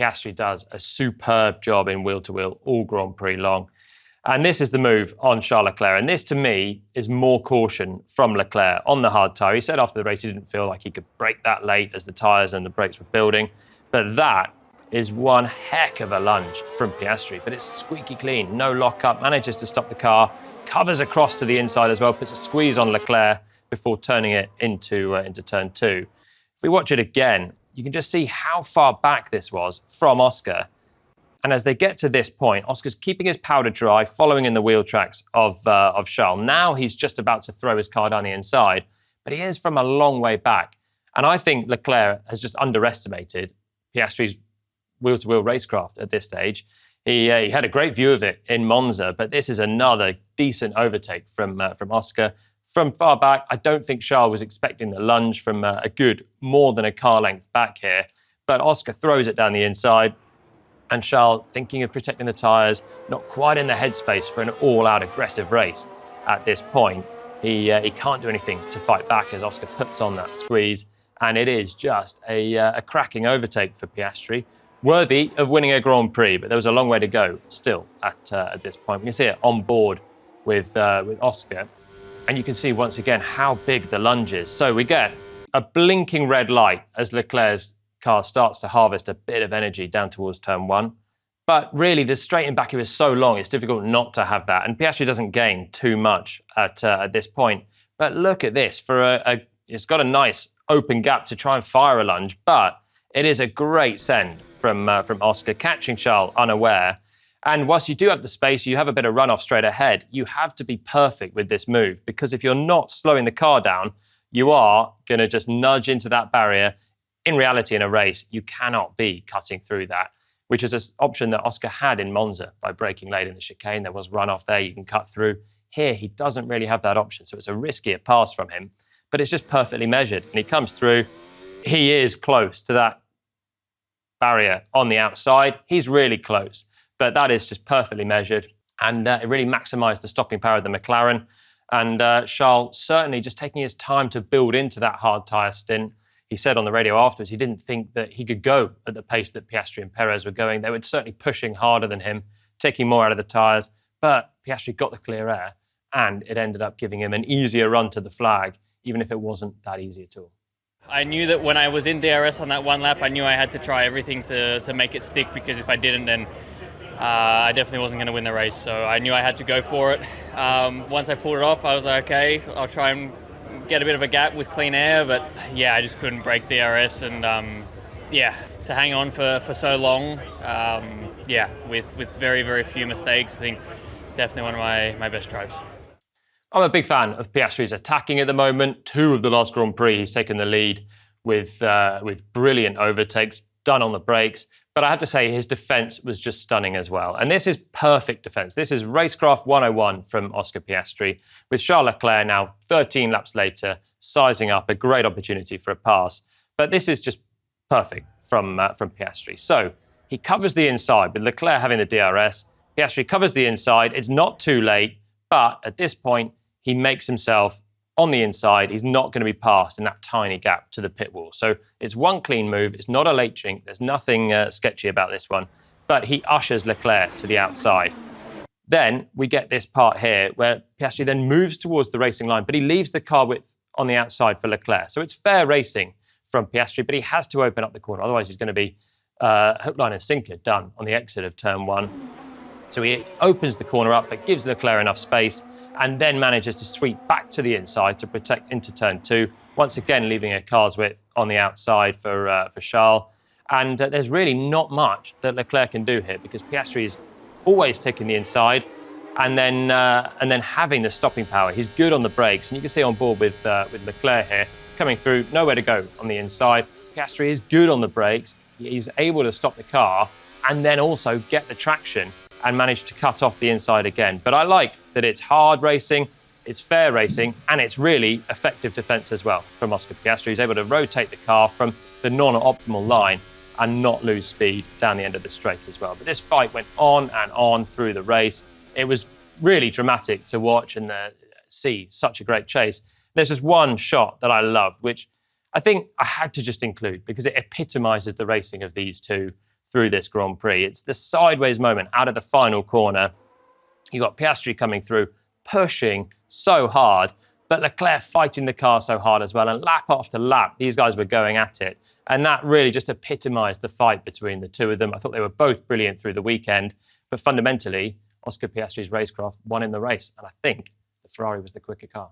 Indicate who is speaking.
Speaker 1: Piastri does a superb job in wheel-to-wheel all Grand Prix long. And this is the move on Charles Leclerc. And this, to me, is more caution from Leclerc on the hard tyre. He said after the race he didn't feel like he could brake that late as the tyres and the brakes were building. But that is one heck of a lunge from Piastri. But it's squeaky clean, no lock-up, manages to stop the car, covers across to the inside as well, puts a squeeze on Leclerc before turning it into turn 2. If we watch it again, you can just see how far back this was from Oscar. And as they get to this point, Oscar's keeping his powder dry, following in the wheel tracks of Charles. Now he's just about to throw his car down the inside, but he is from a long way back. And I think Leclerc has just underestimated Piastri's wheel-to-wheel racecraft at this stage. He had a great view of it in Monza, but this is another decent overtake from Oscar. From far back, I don't think Charles was expecting the lunge from a good more than a car length back here, but Oscar throws it down the inside. And Charles, thinking of protecting the tyres, not quite in the headspace for an all-out aggressive race at this point. He can't do anything to fight back as Oscar puts on that squeeze. And it is just a cracking overtake for Piastri, worthy of winning a Grand Prix. But there was a long way to go still at this point. We can see it on board with Oscar. And you can see once again how big the lunge is. So we get a blinking red light as Leclerc's car starts to harvest a bit of energy down towards turn 1. But really, the straight in Baku is so long, it's difficult not to have that. And Piastri doesn't gain too much at this point. But look at this. It's got a nice open gap to try and fire a lunge, but it is a great send from Oscar, catching Charles unaware. And whilst you do have the space, you have a bit of runoff straight ahead, you have to be perfect with this move, because if you're not slowing the car down, you are going to just nudge into that barrier. In reality, in a race, you cannot be cutting through that, which is an option that Oscar had in Monza by braking late in the chicane. There was runoff there, you can cut through. Here, he doesn't really have that option, so it's a riskier pass from him, but it's just perfectly measured. And he comes through. He is close to that barrier on the outside. He's really close, but that is just perfectly measured. And it really maximised the stopping power of the McLaren. And Charles certainly just taking his time to build into that hard tyre stint. He said on the radio afterwards he didn't think that he could go at the pace that Piastri and Perez were going. They were certainly pushing harder than him, taking more out of the tyres. But Piastri got the clear air, and it ended up giving him an easier run to the flag, even if it wasn't that easy at all.
Speaker 2: I knew that when I was in DRS on that one lap, I knew I had to try everything to make it stick, because if I didn't, then I definitely wasn't going to win the race. So I knew I had to go for it. Once I pulled it off, I was like, okay, I'll try and get a bit of a gap with clean air, but yeah, I just couldn't break DRS, and to hang on for so long, with very, very few mistakes, I think definitely one of my best drives.
Speaker 1: I'm a big fan of Piastri's attacking at the moment. 2 of the last Grand Prix, he's taken the lead with brilliant overtakes, done on the brakes. But I have to say, his defence was just stunning as well. And this is perfect defence. This is Racecraft 101 from Oscar Piastri, with Charles Leclerc now 13 laps later, sizing up a great opportunity for a pass. But this is just perfect from Piastri. So he covers the inside, with Leclerc having the DRS. Piastri covers the inside. It's not too late, but at this point, he makes himself on the inside. He's not going to be passed in that tiny gap to the pit wall. So it's one clean move. It's not a late jink. There's nothing sketchy about this one. But he ushers Leclerc to the outside. Then we get this part here where Piastri then moves towards the racing line, but he leaves the car width on the outside for Leclerc. So it's fair racing from Piastri, but he has to open up the corner. Otherwise, he's going to be hook, line and sinker done on the exit of turn 1. So he opens the corner up, but gives Leclerc enough space, and then manages to sweep back to the inside to protect into turn 2, once again leaving a car's width on the outside for Charles. And there's really not much that Leclerc can do here, because Piastri is always taking the inside and then having the stopping power. He's good on the brakes, and you can see on board with Leclerc here, coming through, nowhere to go on the inside. Piastri is good on the brakes. He's able to stop the car and then also get the traction and manage to cut off the inside again. But I like that it's hard racing, it's fair racing, and it's really effective defence as well from Oscar Piastri. He's able to rotate the car from the non-optimal line and not lose speed down the end of the straight as well. But this fight went on and on through the race. It was really dramatic to watch and see such a great chase. There's just one shot that I love, which I think I had to just include because it epitomises the racing of these two through this Grand Prix. It's the sideways moment out of the final corner. You got Piastri coming through, pushing so hard, but Leclerc fighting the car so hard as well. And lap after lap, these guys were going at it. And that really just epitomised the fight between the two of them. I thought they were both brilliant through the weekend. But fundamentally, Oscar Piastri's racecraft won in the race. And I think the Ferrari was the quicker car.